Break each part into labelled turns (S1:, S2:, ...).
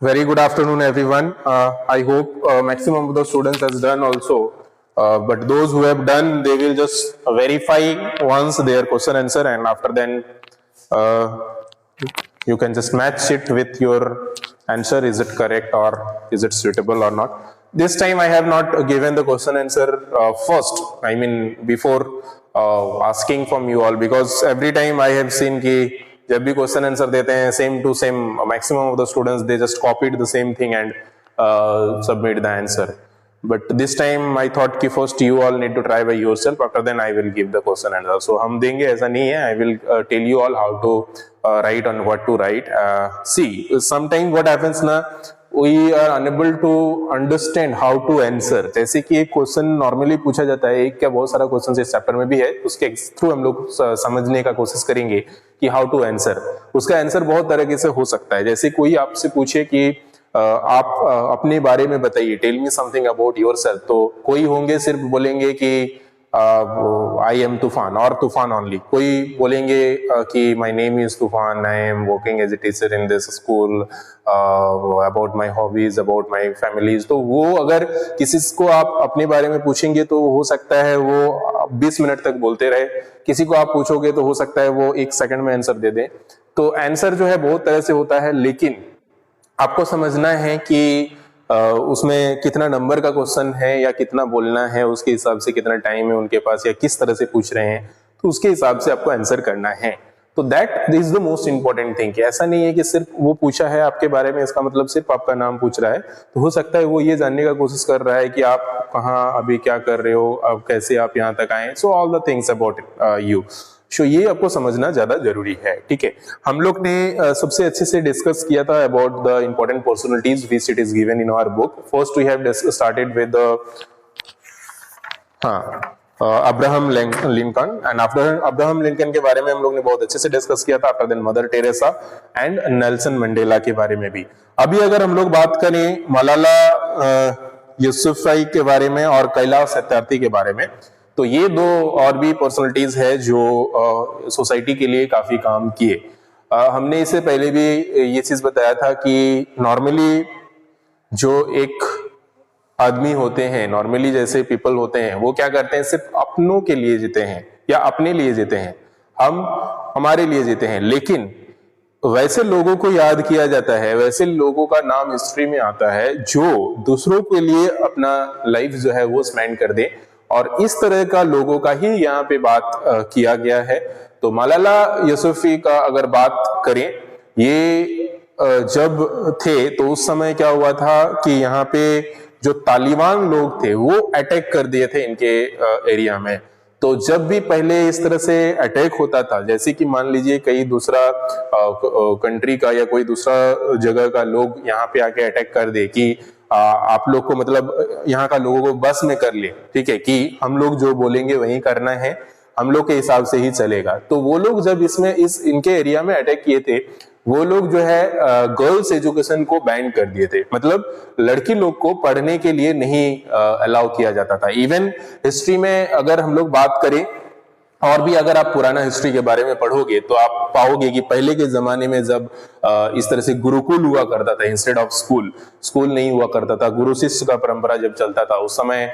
S1: Very good afternoon, everyone. I hope maximum of the students has done also. But those who have done, they will just verify once their question answer, and after then uh, you can just match it with your answer. Is it correct or is it suitable or not? This time I have not given the question answer first. I mean before asking from you all, because every time I have seen कि जब भी question answer देते हैं same to same maximum of the students they just copied the same thing and submit the answer. But this time I thought कि first you all need to try by yourself, after then I will give the question answer. So हम देंगे ऐसा नहीं है. I will tell you all how to write and what to write. See, sometimes what happens ना, we are unable to understand how to answer. जैसे कि एक question normally पूछा जाता है, एक क्या बहुत सारा क्वेश्चन इस चैप्टर में भी है, उसके थ्रू हम लोग समझने का कोशिश करेंगे कि हाउ टू आंसर. उसका आंसर बहुत तरीके से हो सकता है. जैसे कोई आपसे पूछे कि आप अपने बारे में बताइए, tell me something about yourself, तो कोई होंगे सिर्फ बोलेंगे कि आई एम तूफान और तूफान ओनली. कोई बोलेंगे कि my name is Tufan, I am working as a teacher in this school, about my hobbies, about my families. तो वो अगर किसी को आप अपने बारे में पूछेंगे तो हो सकता है वो 20 मिनट तक बोलते रहे. किसी को आप पूछोगे तो हो सकता है वो 1 सेकंड में आंसर दे दे. तो आंसर जो है बहुत तरह से होता है, लेकिन आपको समझना है कि उसमें कितना नंबर का क्वेश्चन है या कितना बोलना है, उसके हिसाब से कितना टाइम है उनके पास या किस तरह से पूछ रहे हैं, तो उसके हिसाब से आपको आंसर करना है. तो that is the most important thing. ऐसा नहीं है कि सिर्फ वो पूछा है आपके बारे में, इसका मतलब सिर्फ आपका नाम पूछ रहा है. तो हो सकता है वो ये जानने का कोशिश कर रहा है कि आप कहाँ अभी क्या कर रहे हो, अब कैसे आप यहाँ तक आए. So all the things about you. So ये आपको समझना ज्यादा जरूरी है. ठीक है, हम लोग ने सबसे अच्छे से डिस्कस किया था about the important personalities which it is given in our book. First we have started with Abraham Lincoln, and after Abraham Lincoln के बारे में हम लोग ने बहुत अच्छे से डिस्कस किया था. After then Mother Teresa and Nelson Mandela के बारे में भी. अभी अगर हम लोग बात करें मलाला यूसुफजई के बारे में और कैलाश सत्यार्थी के बारे में, तो ये दो और भी पर्सनालिटीज है जो सोसाइटी के लिए काफी काम किए. हमने इससे पहले भी ये चीज बताया था कि नॉर्मली जो एक आदमी होते हैं, नॉर्मली जैसे पीपल होते हैं, वो क्या करते हैं, सिर्फ अपनों के लिए जीते हैं या अपने लिए जीते हैं, हम हमारे लिए जीते हैं. लेकिन वैसे लोगों को याद किया जाता है, वैसे लोगों का नाम हिस्ट्री में आता है जो दूसरों के लिए अपना लाइफ जो है वो स्पेंड कर दे. और इस तरह का लोगों का ही यहाँ पे बात किया गया है. तो मलाला यूसुफजई का अगर बात करें, ये जब थे तो उस समय क्या हुआ था कि यहाँ पे जो तालिबान लोग थे वो अटैक कर दिए थे इनके एरिया में. तो जब भी पहले इस तरह से अटैक होता था, जैसे कि मान लीजिए कहीं दूसरा कंट्री का या कोई दूसरा जगह का लोग यहाँ पे आके अटैक कर दे कि आप लोग को मतलब यहाँ का लोगों को बस में कर ले, ठीक है, कि हम लोग जो बोलेंगे वही करना है, हम लोग के हिसाब से ही चलेगा. तो वो लोग जब इनके एरिया में अटैक किए थे, वो लोग जो है गर्ल्स एजुकेशन को बैन कर दिए थे. मतलब लड़की लोग को पढ़ने के लिए नहीं अलाउ किया जाता था. इवन हिस्ट्री में अगर हम लोग बात करें, और भी अगर आप पुराना हिस्ट्री के बारे में पढ़ोगे तो आप पाओगे कि पहले के जमाने में जब इस तरह से गुरुकुल हुआ करता था इंस्टेड ऑफ स्कूल नहीं हुआ करता था, गुरु शिष्य का परंपरा जब चलता था, उस समय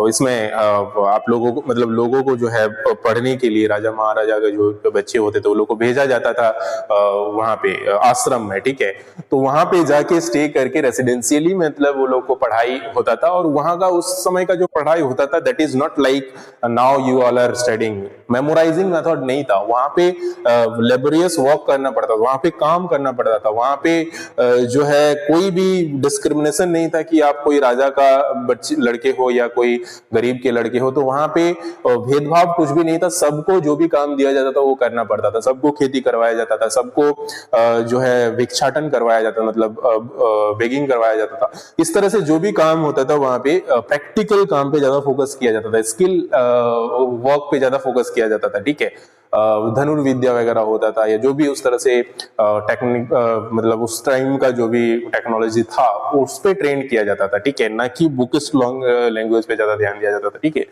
S1: इसमें आप लोगों को मतलब लोगों को जो है पढ़ने के लिए राजा महाराजा के जो बच्चे होते थे वो लोग को भेजा जाता था वहां पे आश्रम में. ठीक है, तो वहां पे जाके स्टे करके रेसिडेंशियली मतलब वो लोग को पढ़ाई होता था. और वहां का उस समय का जो पढ़ाई होता था, that is not like now you all are study. Memorising method नहीं था. वहां पे लेबोरियस वर्क करना पड़ता था, वहां पे काम करना पड़ता था. वहां पे जो है कोई भी डिस्क्रिमिनेशन नहीं था कि आप कोई राजा का बच्चे लड़के हो या कोई गरीब के लड़के हो. तो वहां पे भेदभाव कुछ भी नहीं था. सबको जो भी काम दिया जाता था वो करना पड़ता था. सबको खेती करवाया जाता था, सबको जो है भिक्षाटन करवाया जाता, मतलब बेगिंग करवाया जाता था. इस तरह से जो भी काम होता था वहां पे प्रैक्टिकल काम पे ज्यादा फोकस किया जाता था, स्किल वर्क पे ज्यादा फोकस किया जाता था. ठीक है, धनुर्विद्या वगैरह होता था या जो भी उस तरह से टेक्निक मतलब उस टाइम का जो भी टेक्नोलॉजी था उस पे ट्रेन किया जाता था. ठीक है, ना कि बुकिश लैंग्वेज पे ज्यादा ध्यान दिया जाता था. ठीक है,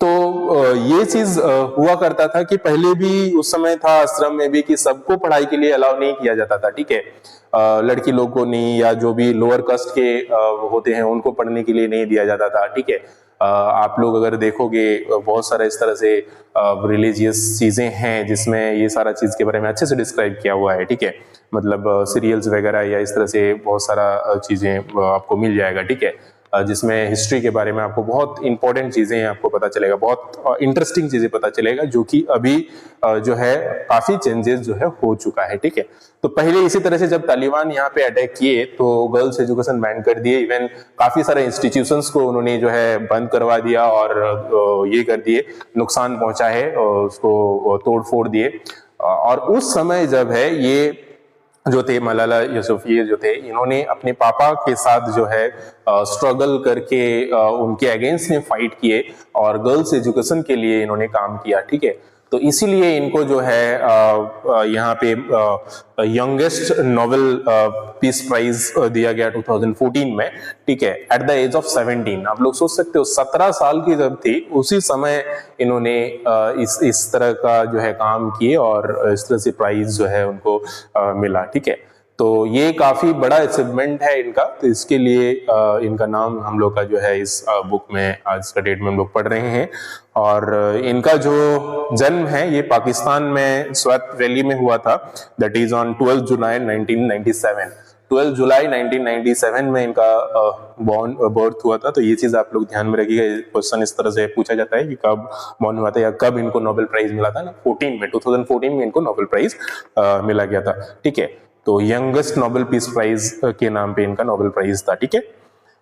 S1: तो ये चीज हुआ करता था कि पहले भी उस समय था आश्रम में भी कि सबको पढ़ाई के लिए अलाउ नहीं किया जाता था, ठीक है। लड़की लोग को नहीं, या जो भी लोअर कास्ट के होते हैं उनको पढ़ने के लिए नहीं दिया जाता था, ठीक है। आप लोग अगर देखोगे बहुत सारा इस तरह से रिलीजियस चीजें हैं जिसमें ये सारा चीज के बारे में अच्छे से डिस्क्राइब किया हुआ है, ठीक है। मतलब सीरियल्स वगैरह या इस तरह से बहुत सारा चीजें आपको मिल जाएगा, ठीक है, जिसमें हिस्ट्री के बारे में आपको बहुत इंपॉर्टेंट चीजें आपको पता चलेगा, बहुत इंटरेस्टिंग चीजें पता चलेगा, जो कि अभी जो है काफी चेंजेस जो है हो चुका है, ठीक है। तो पहले इसी तरह से जब तालिबान यहाँ पे अटैक किए तो गर्ल्स एजुकेशन बैन कर दिए, इवन काफी सारे इंस्टीट्यूशंस को उन्होंने जो है बंद करवा दिया और ये कर दिए, नुकसान पहुंचा है, उसको तोड़ फोड़ दिए। और उस समय जब है ये जो थे मलाला यूसुफजई जो थे, इन्होंने अपने पापा के साथ जो है स्ट्रगल करके उनके अगेंस्ट में फाइट किए और गर्ल्स एजुकेशन के लिए इन्होंने काम किया, ठीक है। तो इसीलिए इनको जो है यहाँ पे यंगेस्ट नोबेल पीस प्राइज दिया गया 2014 में, ठीक है, एट द एज ऑफ 17। आप लोग सोच सकते हो 17 साल की जब थी उसी समय इन्होंने इस तरह का जो है काम किए और इस तरह से प्राइज जो है उनको मिला, ठीक है। तो ये काफी बड़ा अचीवमेंट है इनका, तो इसके लिए इनका नाम हम लोग का जो है इस बुक में आज का डेट में हम लोग पढ़ रहे हैं। और इनका जो जन्म है ये पाकिस्तान में स्वैत वैली में हुआ था, that is on 12 July 1997। 12 July 1997 में इनका बर्थ हुआ था। तो ये चीज आप लोग ध्यान में रखिएगा, क्वेश्चन इस तरह से पूछा जाता है कि कब बॉर्न हुआ था या कब इनको नोबेल प्राइज मिला था ना, 2014 में इनको नोबेल प्राइज मिला गया था, ठीक है। तो यंगेस्ट नोबेल पीस प्राइज के नाम पे इनका नोबेल प्राइज था, ठीक है।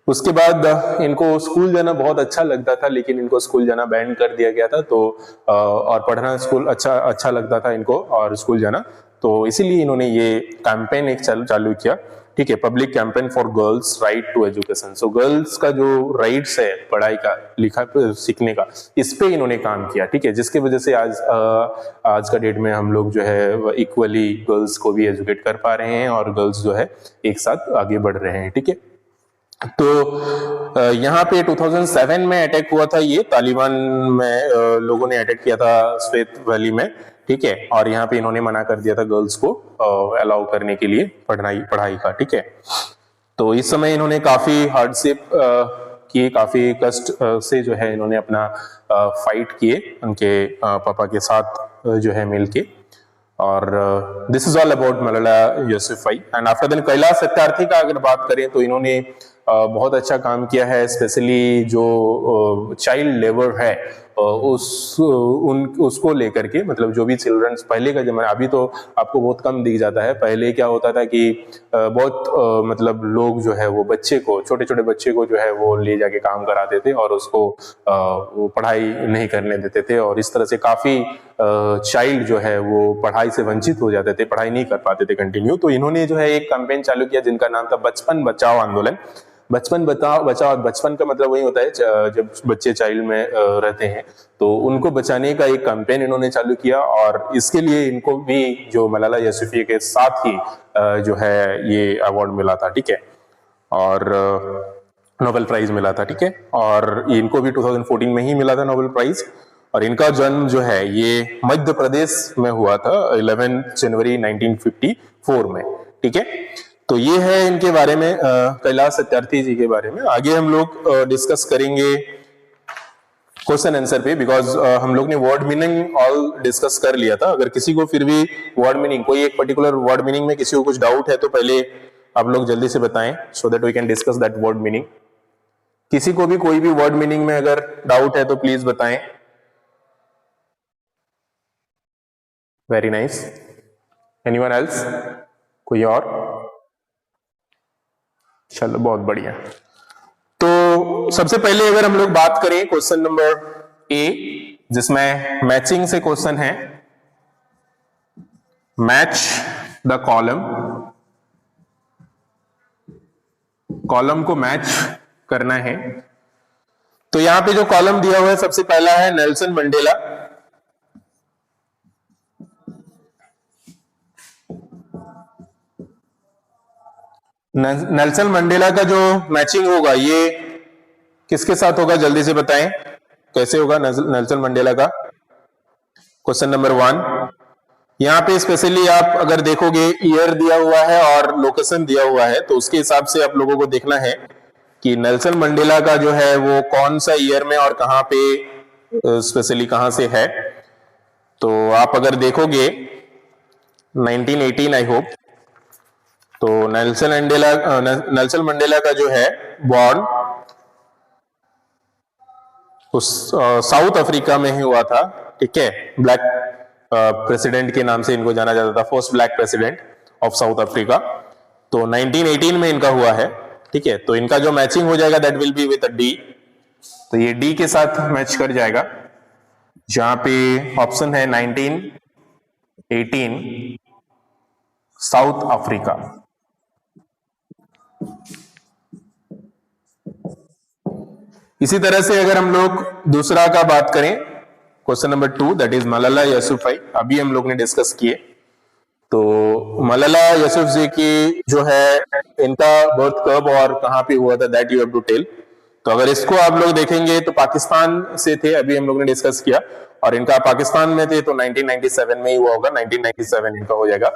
S1: उसके बाद इनको स्कूल जाना बहुत अच्छा लगता था, लेकिन इनको स्कूल जाना बैन कर दिया गया था। तो और पढ़ना स्कूल अच्छा लगता था इनको और स्कूल जाना, तो इसीलिए इन्होंने ये कैंपेन एक चालू किया, ठीक है, public campaign for girls right to education. So girls का जो राइट्स है पढ़ाई का, लिखा सीखने का, इस पे इन्होंने काम किया, ठीक है, जिसकी वजह से आज का डेट में हम लोग जो है इक्वली गर्ल्स को भी एजुकेट कर पा रहे हैं और गर्ल्स जो है एक साथ आगे बढ़ रहे हैं, ठीक है। तो यहाँ पे 2007 में अटैक हुआ था, ये तालिबान में लोगों ने अटैक किया था स्वेत वैली में, ठीक है। और यहाँ पे इन्होंने मना कर दिया था गर्ल्स को अलाउ करने के लिए पढ़ाई का, ठीक है। तो इस समय इन्होंने काफी हार्डशिप किए, काफी कष्ट से जो है इन्होंने अपना फाइट किए उनके पापा के साथ जो है मिलके। और this is all about Malala Yousafzai. And after then Kailash Satyarthi का अगर बात करें तो इन्होंने बहुत अच्छा काम किया है, स्पेशली जो चाइल्ड लेबर है उसको लेकर के, मतलब जो भी चिल्ड्रंस पहले का जमाना, अभी तो आपको बहुत कम दिख जाता है, पहले क्या होता था कि बहुत मतलब लोग जो है वो बच्चे को, छोटे छोटे बच्चे को जो है वो ले जाके काम कराते थे और उसको वो पढ़ाई नहीं करने देते थे, और इस तरह से काफी चाइल्ड जो है वो पढ़ाई से वंचित हो जाते थे, पढ़ाई नहीं कर पाते थे कंटिन्यू। तो इन्होंने जो है एक कैंपेन चालू किया जिनका नाम था बचपन बचाओ आंदोलन। बचपन बचाओ, बचपन का मतलब वही होता है जब बच्चे चाइल्ड में रहते हैं तो उनको बचाने का एक कैंपेन इन्होंने चालू किया, और इसके लिए इनको भी जो मलाला यूसुफजई के साथ ही जो है ये अवार्ड मिला था, ठीक है, और नोबेल प्राइज मिला था, ठीक है। और इनको भी 2014 में ही मिला था नोबेल प्राइज। और इनका जन्म जो है ये मध्य प्रदेश में हुआ था 11 जनवरी 1954 में, ठीक है। तो ये है इनके बारे में, कैलाश सत्यार्थी जी के बारे में। आगे हम लोग डिस्कस करेंगे क्वेश्चन आंसर पे, बिकॉज हम लोग ने वर्ड मीनिंग ऑल डिस्कस कर लिया था। अगर किसी को फिर भी वर्ड मीनिंग, कोई एक पर्टिकुलर वर्ड मीनिंग में किसी को कुछ डाउट है तो पहले आप लोग जल्दी से बताएं, so that we can discuss that word meaning. किसी को भी कोई भी वर्ड मीनिंग में अगर डाउट है तो प्लीज बताएं। Very nice. Anyone else? कोई और? चलो बहुत बढ़िया। तो सबसे पहले अगर हम लोग बात करें क्वेश्चन नंबर ए, जिसमें मैचिंग से क्वेश्चन है, मैच द कॉलम को मैच करना है। तो यहां पे जो कॉलम दिया हुआ है सबसे पहला है नेल्सन मंडेला। नेल्सन मंडेला का जो मैचिंग होगा ये किसके साथ होगा, जल्दी से बताएं। कैसे होगा नेल्सन मंडेला का? क्वेश्चन नंबर 1, यहाँ पे स्पेशली आप अगर देखोगे ईयर दिया हुआ है और लोकेशन दिया हुआ है, तो उसके हिसाब से आप लोगों को देखना है कि नेल्सन मंडेला का जो है वो कौन सा ईयर में और कहाँ पे स्पेशली कहाँ से है। तो आप अगर देखोगे 1918 आई होप, तो नेल्सन मंडेला का जो है बॉर्न उस साउथ अफ्रीका में ही हुआ था, ठीक है। ब्लैक प्रेसिडेंट के नाम से इनको जाना जाता था, first black president of South Africa. तो 1918 में इनका हुआ है, ठीक है। तो इनका जो मैचिंग हो जाएगा that will be with D, तो ये डी के साथ मैच कर जाएगा, जहां पे ऑप्शन है 1918 साउथ अफ्रीका। इसी तरह से अगर हम लोग दूसरा का बात करें, question number 2 that is Malala Yousafzai, अभी हम लोग ने डिस्कस किए। तो मलाला यूसुफजई की जो है इनका बर्थ कब और कहां पे हुआ था that you have to tell. तो अगर इसको आप लोग देखेंगे तो पाकिस्तान से थे, अभी हम लोग ने डिस्कस किया, और इनका पाकिस्तान में थे तो 1997 में ही हुआ होगा, 1997 इनका हो जाएगा।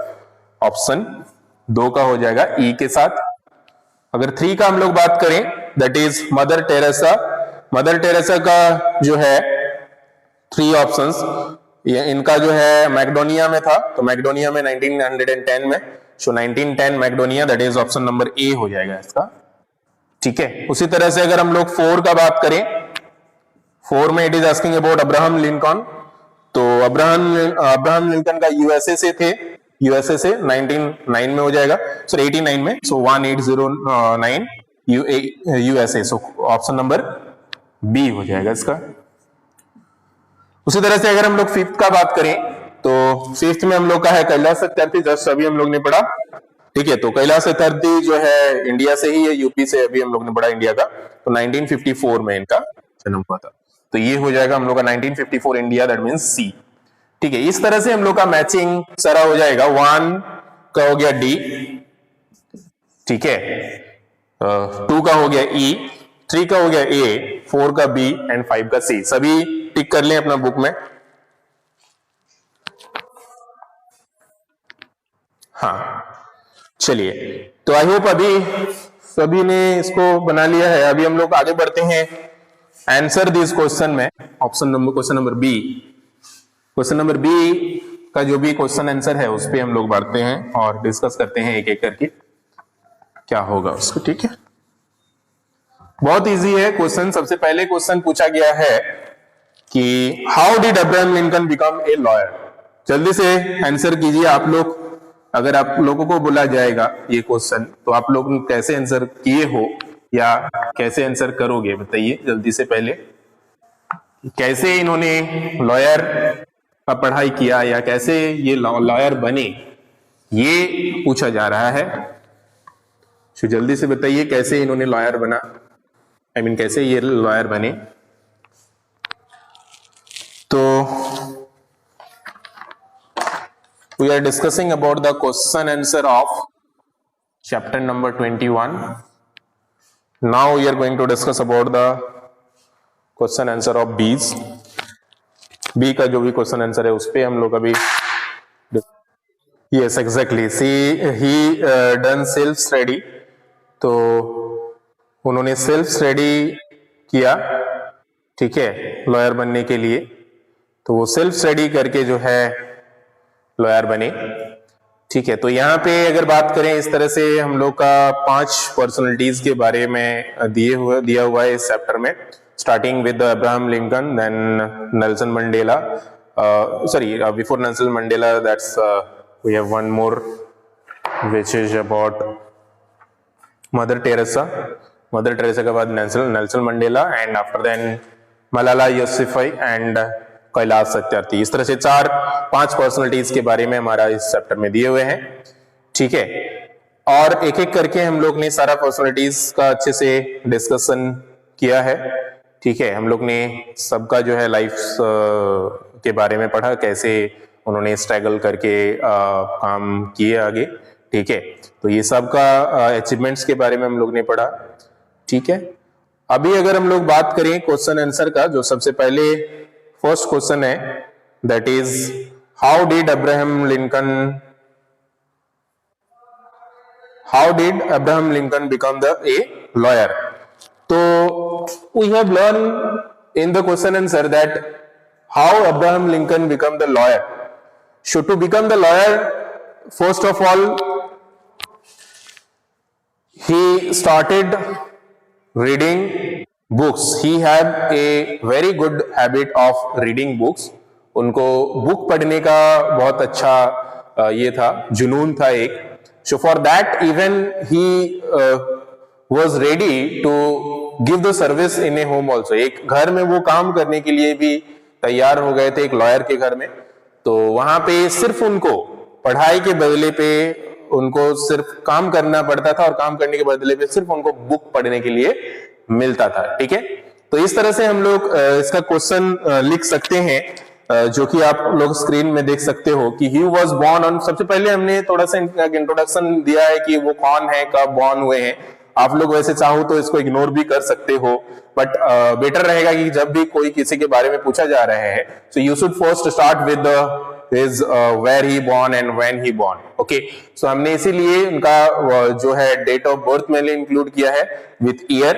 S1: ऑप्शन 2 का हो जाएगा ई के साथ। अगर 3 का हम लोग बात करें that is mother Teresa. Mother Teresa का जो है 3 ऑप्शंस, ये इनका जो है मैकेडोनिया में था, तो मैकेडोनिया में 1910 में, सो 1910 Macedonia, that is option number ए हो जाएगा इसका, ठीक है। उसी तरह से अगर हम लोग 4 का बात करें, 4 में it is asking about Abraham Lincoln. तो अब्राहम लिंकन का यूएसए से थे, यूएसए से 1909 में हो जाएगा, सर 89 में, so 1809 USA, so option number B हो जाएगा इसका। उसी तरह से अगर हम लोग 5th का बात करें तो 5th में हम लोग का है कैलाश सत्यार्थी, जस्ट अभी हम लोग ने पढ़ा, ठीक है। तो कैलाश सत्यार्थी जो है इंडिया से ही है, यूपी से, अभी हम लोग ने पढ़ा इंडिया का। तो 1954 में इनका जन्म हुआ था, तो ये हो जाएगा हम लोग का 1954 इंडिया, दैट मींस सी, ठीक है। इस तरह से हम लोग का मैचिंग सारा हो जाएगा। 1 का हो गया डी, ठीक है, 2 का हो गया ई, 3 का हो गया ए, 4 का बी एंड 5 का सी। सभी टिक कर लें अपना बुक में। हाँ, चलिए, तो आई होप अभी सभी ने इसको बना लिया है। अभी हम लोग आगे बढ़ते हैं आंसर दिस क्वेश्चन में, question number B. Question number B का जो भी क्वेश्चन आंसर है उस पर हम लोग बढ़ते हैं और डिस्कस करते हैं एक एक करके क्या होगा उसको, ठीक है। बहुत इजी है क्वेश्चन। सबसे पहले क्वेश्चन पूछा गया है कि how did Abraham Lincoln become a lawyer. जल्दी से आंसर कीजिए आप लोग। अगर आप लोगों को बोला जाएगा ये क्वेश्चन तो आप लोग कैसे आंसर किए हो या कैसे आंसर करोगे, बताइए जल्दी से। पहले कैसे इन्होंने लॉयर का पढ़ाई किया या कैसे ये लॉयर बने, ये पूछा जा रहा है। तो जल्दी से बताइए कैसे इन्होंने लॉयर बना, कैसे ये लॉयर बने। तो we are discussing about the question answer of chapter number 21. Now we are going to discuss about the question answer of B's. B का जो भी क्वेश्चन आंसर है उस पे हम लोग अभी yes exactly see he done self study। तो उन्होंने सेल्फ स्टडी किया, ठीक है, लॉयर बनने के लिए। तो वो सेल्फ स्टडी करके जो है लॉयर बने, ठीक है। तो यहाँ पे अगर बात करें इस तरह से हम लोग का 5 पर्सनैलिटीज के बारे में दिया हुआ है इस चैप्टर में, starting with Abraham Lincoln, then Nelson Mandela, sorry before Nelson Mandela that's we have one more which is about Mother Teresa के बाद Nelson Mandela and after then Malala Yousafzai and Kailash Satyarthi. इस तरह से 4-5 पर्सनैलिटीज के बारे में हमारा इस चैप्टर में दिए हुए हैं, ठीक है। और एक एक करके हम लोग ने सारा पर्सनैलिटीज का अच्छे से डिस्कशन किया है, ठीक है। हम लोग ने सबका जो है लाइफ के बारे में पढ़ा, कैसे उन्होंने स्ट्रगल करके काम किए आगे, ठीक है। तो ये सब का अचीवमेंट्स के बारे में हम लोग ने पढ़ा, ठीक है। अभी अगर हम लोग बात करें क्वेश्चन आंसर का, जो सबसे पहले फर्स्ट क्वेश्चन है, that is how did Abraham Lincoln become the a lawyer. तो we have learn in the question answer that how Abraham Lincoln become the lawyer. So to become the lawyer, first of all, he started reading books. He had a very good habit of reading books. उनको book पढ़ने का बहुत अच्छा ये था, जुनून था एक। So for that even he was ready to give the service in a home also. एक घर में वो काम करने के लिए भी तैयार हो गए थे, एक लॉयर के घर में। तो वहां पे सिर्फ उनको पढ़ाई के बदले पे उनको सिर्फ काम करना पड़ता था, और काम करने के बदले पे सिर्फ उनको बुक पढ़ने के लिए मिलता था। ठीक है, तो इस तरह से हम लोग इसका क्वेश्चन लिख सकते हैं, जो कि आप लोग स्क्रीन में देख सकते हो कि ही वॉज बॉर्न ऑन। सबसे पहले हमने थोड़ा सा इंट्रोडक्शन दिया है कि वो कौन है, कब बॉर्न हुए हैं। आप लोग वैसे चाहो तो इसको इग्नोर भी कर सकते हो, बट बेटर रहेगा कि जब भी कोई किसी के बारे में पूछा जा रहा है, so you should first start with his where he born and when he born. Okay, so हमने इसीलिए उनका जो है डेट ऑफ बर्थ में इंक्लूड किया है with year,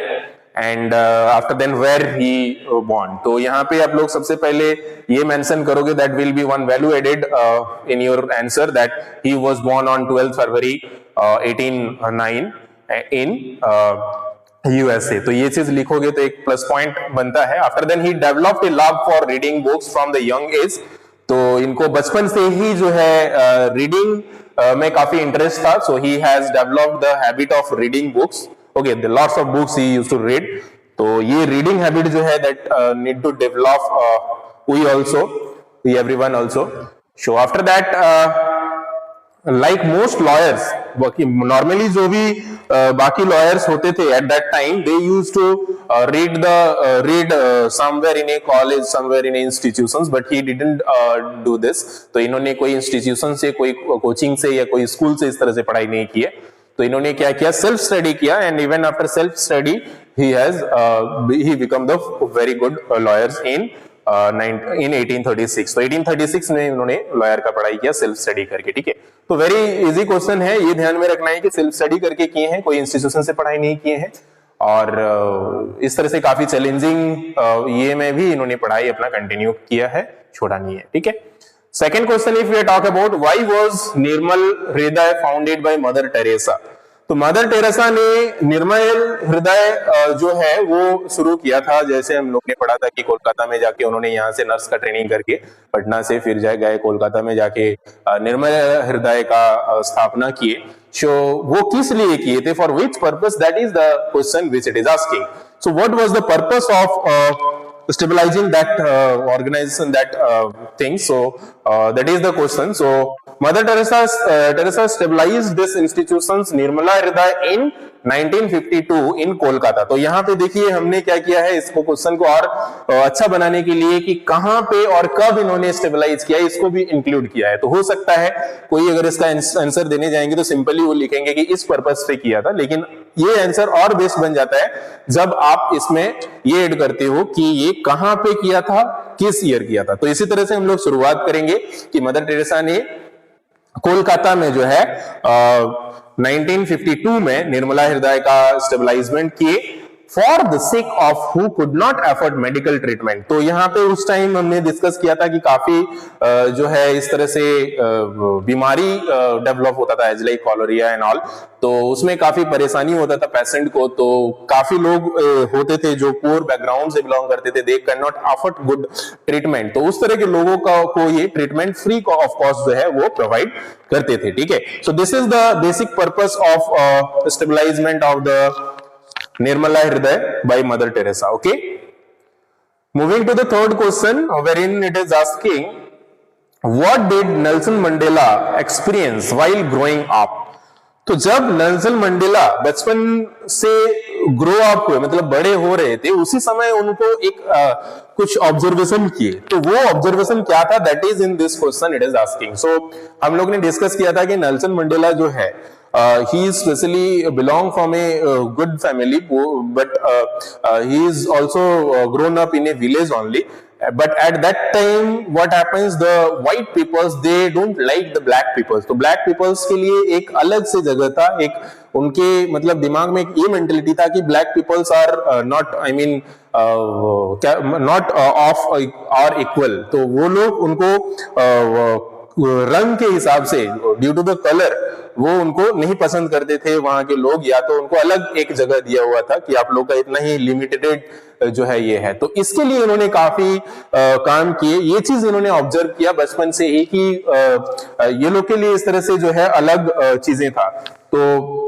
S1: and after then where he born. तो यहाँ पे आप लोग सबसे पहले ये मेंशन करोगे, that will be one value added in your answer, that he was born on 12 February 1809 in USA. तो ये चीज लिखोगे तो एक प्लस पॉइंट बनता है। After then he developed a love for reading books from the young age. तो इनको बचपन से ही जो है रीडिंग में काफी इंटरेस्ट था। So he has developed the habit of reading books. Okay, the lots of books he used to read. तो ये रीडिंग हैबिट जो है that need to develop we also, we everyone also. So after that like most lawyers, normally जो भी बाकी lawyers होते थे at that time, they used to read somewhere in a college, somewhere in institutions, but he didn't do this. तो इन्होंने कोई institution से, कोई कोचिंग से या कोई स्कूल से इस तरह से पढ़ाई नहीं की है। तो इन्होंने क्या किया, सेल्फ स्टडी किया, and even after self study he become the very good lawyers in 1836। तो 1836 में उन्होंने लॉयर का पढ़ाई किया सेल्फ स्टडी करके। ठीक है, तो वेरी इजी क्वेश्चन है, ये ध्यान में रखना है कि सेल्फ स्टडी करके किए हैं, कोई इंस्टीट्यूशन से पढ़ाई नहीं किए हैं। और इस तरह से काफी चैलेंजिंग ये में भी इन्होंने पढ़ाई अपना कंटिन्यू किया है, छोड़ा नहीं है। ठीक है, second question, if we talk about why was Nirmal Hriday founded by Mother Teresa. तो मदर टेरेसा ने निर्मल हृदय जो है वो शुरू किया था। जैसे हम लोग ने पढ़ा था कि कोलकाता में जाके उन्होंने यहाँ से नर्स का ट्रेनिंग करके पटना से फिर गए कोलकाता में जाके निर्मल हृदय का स्थापना किए। सो वो किस लिए किए थे, for which purpose, that is the question which it is asking. So what was the purpose of stabilizing that organization, that thing? So that is the question. So Mother Teresa stabilized this institutions Nirmala Hriday in 1952 in Kolkata. तो यहाँ पे देखिए हमने क्या किया है, इसको question को और अच्छा बनाने के लिए कि कहां पे और कब इन्होंने स्टेबलाइज किया, इसको भी इंक्लूड किया है। तो हो सकता है कोई अगर इसका आंसर देने जाएंगे तो सिंपली वो लिखेंगे कि इस पर्पस से किया था, लेकिन ये आंसर और बेस्ट बन जाता है जब आप इसमें ये ऐड करते हो कि ये कहां पे किया था, किस ईयर किया था। तो इसी तरह से हम लोग शुरुआत करेंगे कि मदर टेरेसा ने कोलकाता में जो है 1952 में निर्मला हृदय का स्टेबलाइजमेंट किए for the sick of who could not afford medical treatment. तो यहाँ पे उस टाइम हमने डिस्कस किया था कि काफी जो है इस तरह से बीमारी डेवलप होता था, एज लाइक कॉलोरिया एंड ऑल। तो उसमें काफी परेशानी होता था पेशेंट को। तो काफी लोग होते थे जो पुअर बैकग्राउंड से बिलोंग करते थे, they can not afford good treatment. तो उस तरह के लोगों को ये ट्रीटमेंट फ्री ऑफ कॉस्ट जो है वो प्रोवाइड करते थे। ठीक है, so this is the basic purpose of establishment of the Nirmala Hriday by Mother Teresa. Okay, moving to the third question, wherein it is asking what did Nelson Mandela experience while growing up। तो जब Nelson Mandela बचपन से grow up हुए, मतलब बड़े हो रहे थे, उसी समय उनको एक कुछ ऑब्जर्वेशन किए। तो वो ऑब्जर्वेशन क्या था, that is in this question it is asking. So हम लोग ने डिस्कस किया था कि नेल्सन मंडेला जो है he is specially belong from a good family, but he is also grown up in a village only. But at that time what happens, the white peoples they don't like the black peoples. तो black peoples के लिए एक अलग से जगह था, एक उनके मतलब दिमाग में एक ये मेंटेलिटी था कि black peoples are not, I mean not of or equal. तो वो लोग उनको रंग के हिसाब से, ड्यू टू द कलर, वो उनको नहीं पसंद करते थे वहां के लोग, या तो उनको अलग एक जगह दिया हुआ था कि आप लोग का इतना ही लिमिटेड जो है ये है। तो इसके लिए इन्होंने काफी काम किए, ये चीज इन्होंने ऑब्जर्व किया बचपन से ही कि ये लोग के लिए इस तरह से जो है अलग चीजें था। तो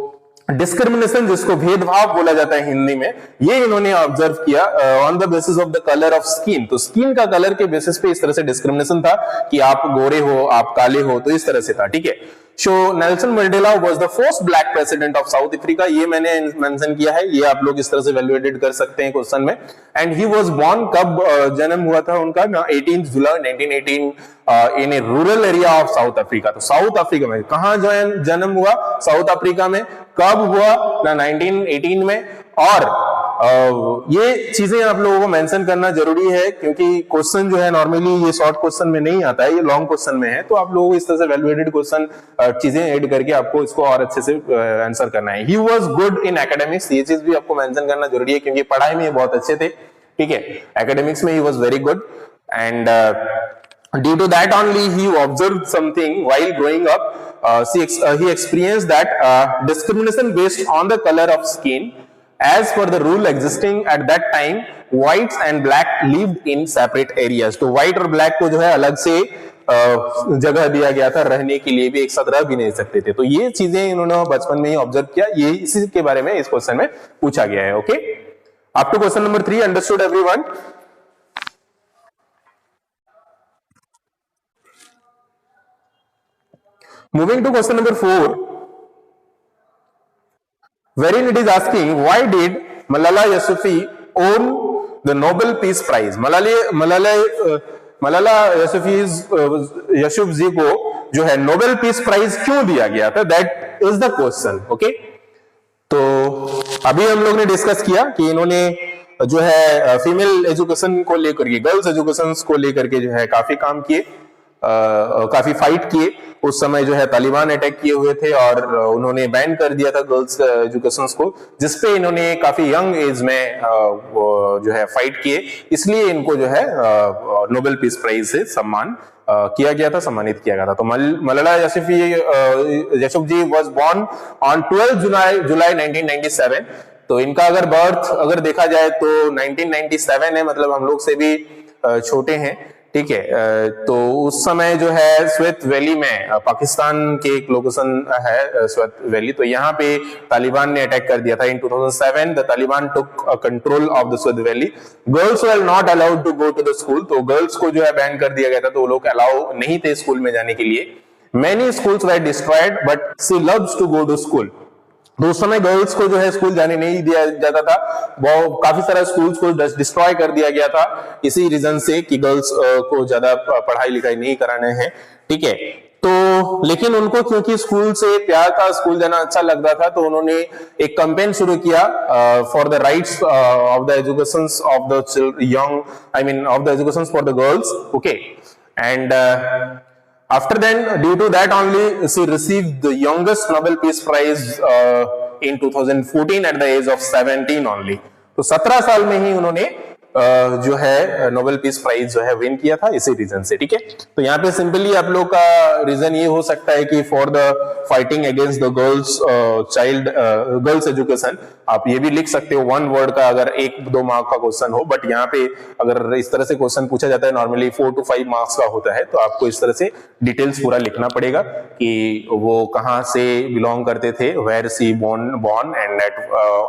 S1: डिस्क्रिमिनेशन, जिसको भेदभाव बोला जाता है हिंदी में, ये इन्होंने ऑब्जर्व किया on the basis of the colour of skin. तो स्किन का कलर के बेसिस पे इस तरह से डिस्क्रिमिनेशन था कि आप गोरे हो, आप काले हो, तो इस तरह से था, ठीक है। So Nelson Mandela was the first black president of South Africa, ये मैंने मेंशन किया है, ये आप लोग इस तरह से वैल्यूएटेड कर सकते हैं क्वेश्चन में। एंड ही वाज बोर्न, कब जन्म हुआ था उनका, 18 July 1918 in a rural area of South Africa. तो साउथ अफ्रीका में कहां जन्म हुआ, साउथ अफ्रीका में, कब हुआ ना 1918 में। और ये चीजें आप लोगों को मेंशन करना जरूरी है क्योंकि क्वेश्चन जो है नॉर्मली ये शॉर्ट क्वेश्चन में नहीं आता है, ये लॉन्ग क्वेश्चन में है। तो आप लोगों को इस तरह से वैल्यूएटेड क्वेश्चन चीजें ऐड करके आपको इसको और अच्छे से आंसर करना है। He was good in academics, ये चीज भी आपको मेंशन करना जरूरी है क्योंकि पढ़ाई में बहुत अच्छे थे, ठीक है। एकेडमिक्स में he was very good and due to that only he observed something while growing up. He experienced that discrimination based on the color of skin. As per the rule existing at that time, whites and black lived in separate areas. तो white और black को जो है अलग से जगह दिया गया था, रहने के लिए भी एक साथ रह भी नहीं सकते थे। तो ये चीजें इन्होंने बचपन में ही ऑब्जर्व किया, ये इसी के बारे में इस क्वेश्चन में पूछा गया है। Okay, up to question number 3 understood everyone? Moving to question number 4, wherein it is asking why did Malala Yousafzai own the Nobel Peace Prize? Malala Yousafzai को जो है नोबेल पीस प्राइज क्यों दिया गया था? That is the question. Okay, तो अभी हम लोग ने डिस्कस किया कि इन्होंने जो है फीमेल एजुकेशन को लेकर के, गर्ल्स एजुकेशन को लेकर के जो है काफी काम किए, काफी फाइट किए। उस समय जो है तालिबान अटैक किए हुए थे और उन्होंने बैन कर दिया था गर्ल्स एजुकेशन को, जिसपे इन्होंने काफी यंग एज में जो है फाइट किए, इसलिए इनको जो है नोबेल पीस प्राइज से सम्मान किया गया था, सम्मानित किया गया था। तो Malala Yousafzai was born on 12 July 1997। तो इनका अगर बर्थ अगर देखा जाए तो 1997 है, मतलब हम लोग से भी छोटे हैं, ठीक है। तो उस समय जो है स्वेत वैली में, पाकिस्तान के एक लोकेशन है स्वेत वैली, तो यहाँ पे तालिबान ने अटैक कर दिया था in 2007। The Taliban took control of the Swat valley. Girls were not allowed to go to the school, तो गर्ल्स को जो है बैन कर दिया गया था, तो वो लोग अलाउ नहीं थे स्कूल में जाने के लिए। Many schools were destroyed but she loves to go to school. तो उस समय गर्ल्स को जो है स्कूल जाने नहीं दिया जाता था, वो काफी सारा स्कूल्स को डिस्ट्रॉय कर दिया गया था इसी रीजन से कि गर्ल्स को ज्यादा पढ़ाई लिखाई नहीं कराने हैं, ठीक है। तो लेकिन उनको क्योंकि स्कूल से प्यार था, स्कूल जाना अच्छा लगता था, तो उन्होंने एक कैंपेन शुरू किया for the rights of the education of the young, I mean of the education for the girls, okay. And after then, due to that only, she received the youngest Nobel Peace Prize in 2014 at the age of 17 only. तो 17 साल में ही उन्होंने जो है Nobel peace prize जो है win किया था इसी रीजन से, ठीक है। तो यहाँ पे सिंपली आप लोग का रीजन ये हो सकता है कि for the fighting against the girls education, आप ये भी लिख सकते हो वन वर्ड का, अगर 1-2 मार्क का क्वेश्चन हो। बट यहाँ पे अगर इस तरह से क्वेश्चन पूछा जाता है नॉर्मली 4 to 5 मार्क्स का होता है, तो आपको इस तरह से डिटेल्स पूरा लिखना पड़ेगा कि वो कहाँ से बिलोंग करते थे, where she born and at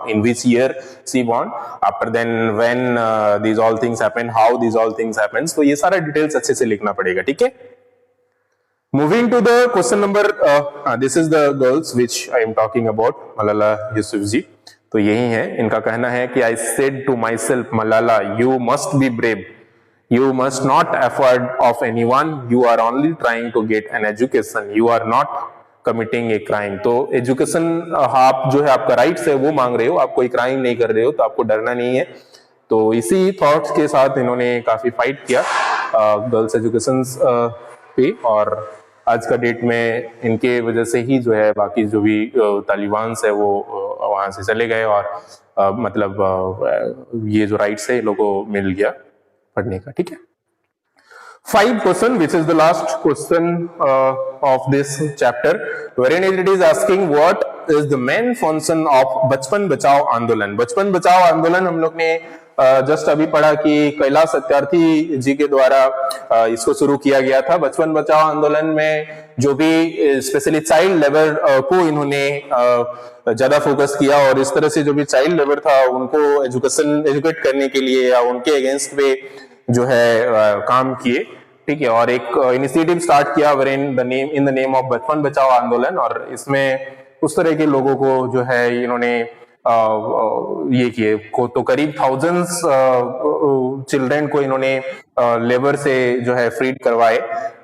S1: in which year she born, after then when these all things happen, how these all things happens। तो ये सारा डिटेल्स अच्छे से लिखना पड़ेगा, ठीक है। Moving to the question number, this is the girls which I am talking about, Malala Yousafzai. तो यही है, इनका कहना है कि I said to myself Malala, you must be brave, you must not afford of anyone, you are only trying to get an education, you are not committing a crime. तो education आप जो है आपका राइट्स है वो मांग रहे हो, आप कोई क्राइम नहीं कर रहे हो तो आपको डरना नहीं है। तो इसी थॉट्स के साथ इन्होंने काफी फाइट किया गर्ल्स एजुकेशन पे, और आज का डेट में इनके वजह से ही जो है बाकी जो भी तालिबान है वो वहां से चले गए, और मतलब ये जो राइट्स है लोगों को मिल गया पढ़ने का। ठीक है, 5 question, which is the last question of this chapter, wherein it is asking what is the main function of बचपन बचाओ आंदोलन। बचपन बचाओ आंदोलन हम लोग ने जस्ट अभी पढ़ा कि कैलाश सत्यार्थी जी के द्वारा इसको शुरू किया गया था। बचपन बचाओ आंदोलन में जो भी स्पेशली चाइल्ड लेबर को इन्होंने ज्यादा फोकस किया, और इस तरह से जो भी चाइल्ड लेबर था उनको एजुकेट करने के लिए या उनके अगेंस्ट पे जो है काम किए। ठीक है, और एक इनिशिएटिव स्टार्ट किया इन द नेम ऑफ बचपन बचाओ आंदोलन, और इसमें उस तरह के लोगों को जो है इन्होंने ये किए को तो करीब थाउजेंड्स चिल्ड्रन को इन्होंने लेबर से जो है फ्रीड करवाए।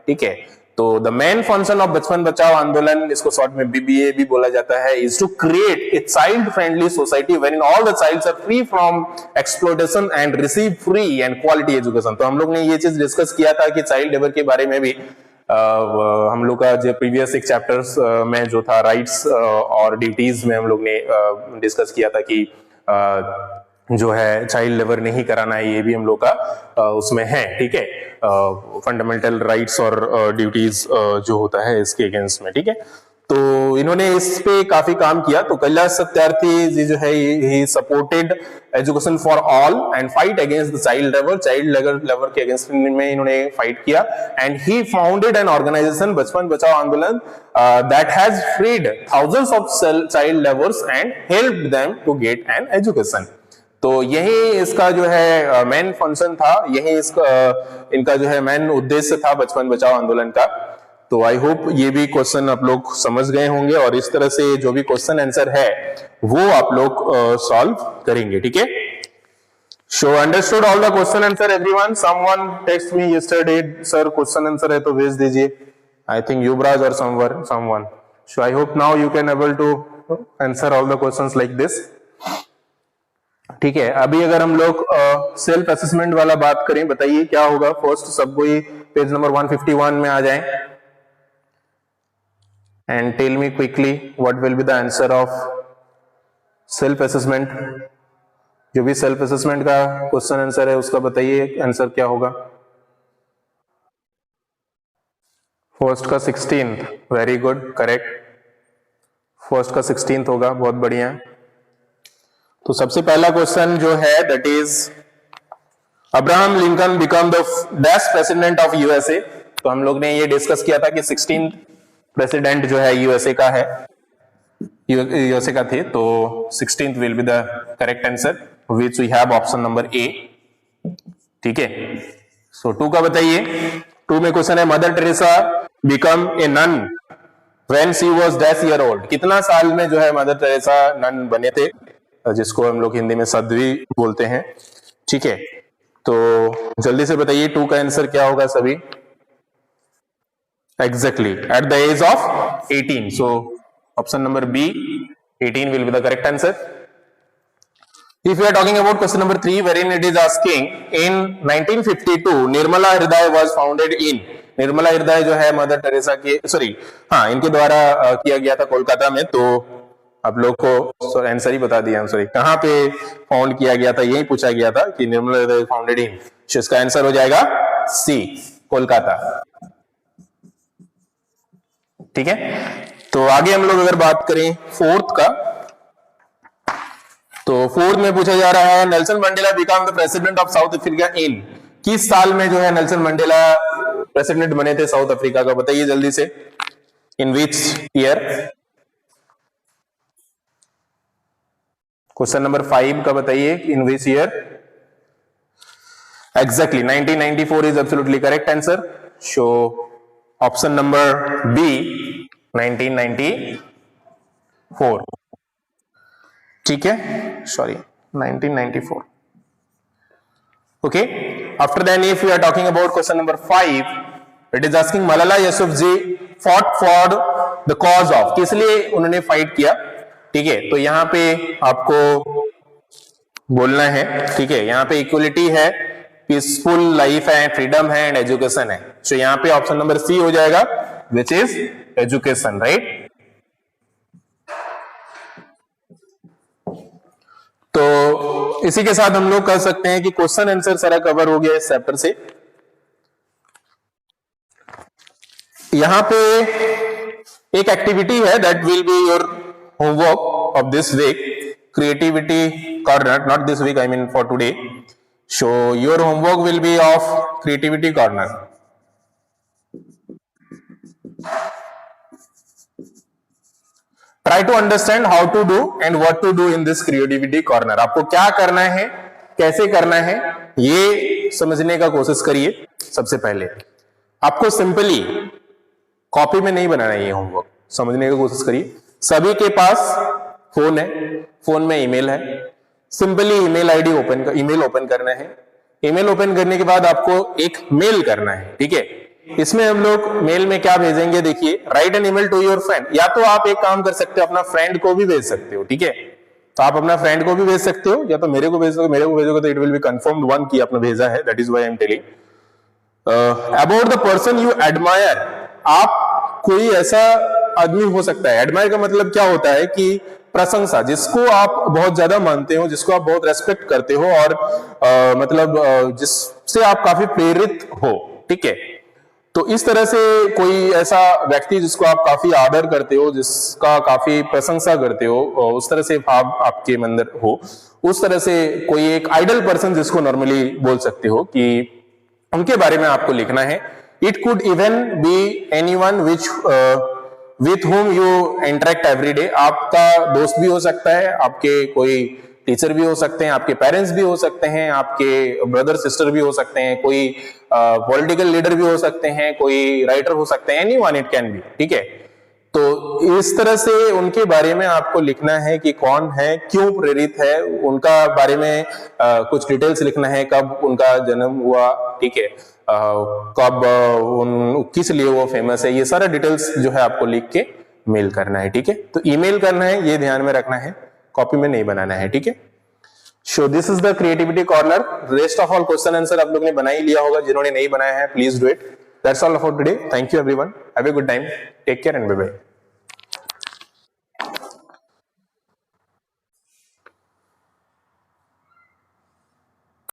S1: ठीक है, तो द मेन फंक्शन ऑफ बचपन बचाओ आंदोलन, इसको शॉर्ट में बीबीए भी बोला जाता है, is to create a child friendly society where in all the childs are free from exploitation and receive free and quality education. तो हम लोग ने ये चीज डिस्कस किया था कि चाइल्ड लेबर के बारे में भी हम लोग का जो प्रीवियस एक चैप्टर्स में जो था राइट्स और ड्यूटीज में हम लोग ने डिस्कस किया था कि जो है चाइल्ड लेबर नहीं कराना है, ये भी हम लोग का उसमें है। ठीक है, फंडामेंटल राइट्स और ड्यूटीज जो होता है इसके अगेंस्ट में। ठीक है, तो इन्होंने इस पे काफी काम किया। तो कैलाश सत्यार्थी जी जो है he supported education for all and fight against the child labour के अगेंस्ट में इन्होंने फाइट किया, and he founded an organisation Bachpan Bachao Andolan that has freed thousands of child labours and helped them to get an education. तो यही इसका जो है main function था, यही इसका इनका जो है मेन उद्देश्य था बचपन बचाओ आंदोलन का। तो आई होप ये भी क्वेश्चन आप लोग समझ गए होंगे, और इस तरह से जो भी क्वेश्चन आंसर है वो आप लोग सॉल्व करेंगे। ठीक है, so understood all the question answer everyone? Someone text me yesterday, sir question answer है तो भेज दीजिए। आई थिंक युवराज और someone. So I hope now you can able to answer all the questions like this. ठीक है, अभी अगर हम लोग सेल्फ असेसमेंट वाला बात करें, बताइए क्या होगा। फर्स्ट सब कोई पेज नंबर 151 में आ जाएं and tell me quickly what will be the answer of self assessment. जो भी सेल्फ असेसमेंट का क्वेश्चन आंसर है उसका बताइए आंसर क्या होगा। फर्स्ट का 16th, very good, correct. First का 16th होगा, बहुत बढ़िया। तो सबसे पहला क्वेश्चन जो है that is Abraham Lincoln become the dash president of USA. तो हम लोग ने ये डिस्कस किया था कि 16th प्रेसिडेंट जो है यूएसए का है, यूएसए का थे। तो 16th will be the correct answer which we have option number A. ठीक है, सो 2 का बताइए। 2 में क्वेश्चन है Mother Teresa become a nun when she was dash year old. कितना साल में जो है मदर टेरेसा नन बने थे, जिसको हम लोग हिंदी में साध्वी बोलते हैं। ठीक है, तो जल्दी से बताइए 2 का आंसर क्या होगा सभी। Exactly at the age of 18। So option number B 18 will be the correct answer. If we are talking about question number 3, wherein it is asking in 1952 Nirmala हृदय was founded in। निर्मला हृदय जो है मदर टेरेसा के इनके द्वारा किया गया था कोलकाता में। तो आप लोग को आंसर ही बता दिया, कहां पे फाउंड किया गया था यही पूछा गया था कि निर्मला हृदय फाउंडेड इन। इसका आंसर हो जाएगा सी, कोलकाता। ठीक है, तो आगे हम लोग अगर बात करें 4th का, तो 4th में पूछा जा रहा है Nelson Mandela become the president of South Africa in. किस साल में जो है नेल्सन मंडेला प्रेसिडेंट बने थे साउथ अफ्रीका का, बताइए जल्दी से। In which year. Question number 5 का बताइए, in which year. Exactly 1994 is absolutely correct answer. So option number B 1994। ठीक है, sorry 1994। Okay, after then if we are talking about question number 5, it is asking Malala Yousafzai fought for the cause of, किस लिए उन्होंने fight किया, ठीक है। तो यहाँ पे आपको बोलना है, ठीक है। यहाँ पे इक्वलिटी है, पीसफुल लाइफ है, फ्रीडम है एंड एजुकेशन है। तो यहाँ पे ऑप्शन नंबर सी हो जाएगा, विच इज एजुकेशन, राइट। तो इसी के साथ हम लोग कर सकते हैं कि क्वेश्चन आंसर सारा कवर हो गया इस चैप्टर से। यहां पे एक एक्टिविटी है, that will be your homework of this week, creativity corner, not this week, I mean for today. So your homework will be of creativity corner. Try to understand how to do and what to do in this creativity corner. आपको क्या करना है, कैसे करना है, ये समझने का कोशिश करिए। सबसे पहले आपको सिंपली कॉपी में नहीं बनाना है, ये होमवर्क समझने की कोशिश करिए। सभी के पास फोन है, फोन में ईमेल है, simply email ID email open करना है। ईमेल ओपन करने के बाद आपको एक मेल करना है, ठीक है। इसमें हम लोग मेल में क्या भेजेंगे, देखिए, write an email to your friend. या तो आप एक काम कर सकते हो, अपना फ्रेंड को भी भेज सकते हो, ठीक है। तो आप अपना फ्रेंड को भी भेज सकते हो, या तो मेरे को भेज सकते हो। मेरे को भेजोगे तो it will be confirmed one कि आपने भेजा है, that is why I am telling. About the person you admire, आप कोई ऐसा आदमी हो सकता है, एडमायर का मतलब क्या होता है कि प्रशंसा, जिसको आप बहुत ज्यादा मानते हो, जिसको आप बहुत रेस्पेक्ट करते हो, और जिससे आप काफी प्रेरित हो, ठीक है। तो इस तरह से कोई ऐसा व्यक्ति जिसको आप काफी आदर करते हो, जिसका काफी प्रशंसा करते हो, उस तरह से भाव आपके अंदर हो, उस तरह से कोई एक आइडल पर्सन जिसको नॉर्मली बोल सकते हो, कि उनके बारे में आपको लिखना है। It could even be anyone with whom you interact every day. आपका दोस्त भी हो सकता है, आपके कोई टीचर भी हो सकते हैं, आपके पेरेंट्स भी हो सकते हैं, आपके ब्रदर सिस्टर भी हो सकते हैं, कोई पॉलिटिकल लीडर भी हो सकते हैं, कोई राइटर हो सकते हैं, एनीवन इट कैन बी, ठीक है। तो इस तरह से उनके बारे में आपको लिखना है कि कौन है, क्यों प्रेरित है, उनका बारे में कुछ डिटेल्स लिखना है, कब उनका जन्म हुआ, ठीक है, कब किस लिए वो फेमस है, ये सारा डिटेल्स जो है आपको लिख के मेल करना है, ठीक है। तो ईमेल करना है, ये ध्यान में रखना है, कॉपी में नहीं बनाना है, ठीक है। So this is the creativity corner. Rest of all question answer आप लोग ने बना ही लिया होगा, जिन्होंने नहीं बनाया है please do it. That's all for today. Thank you everyone, have a good time, take care and bye bye.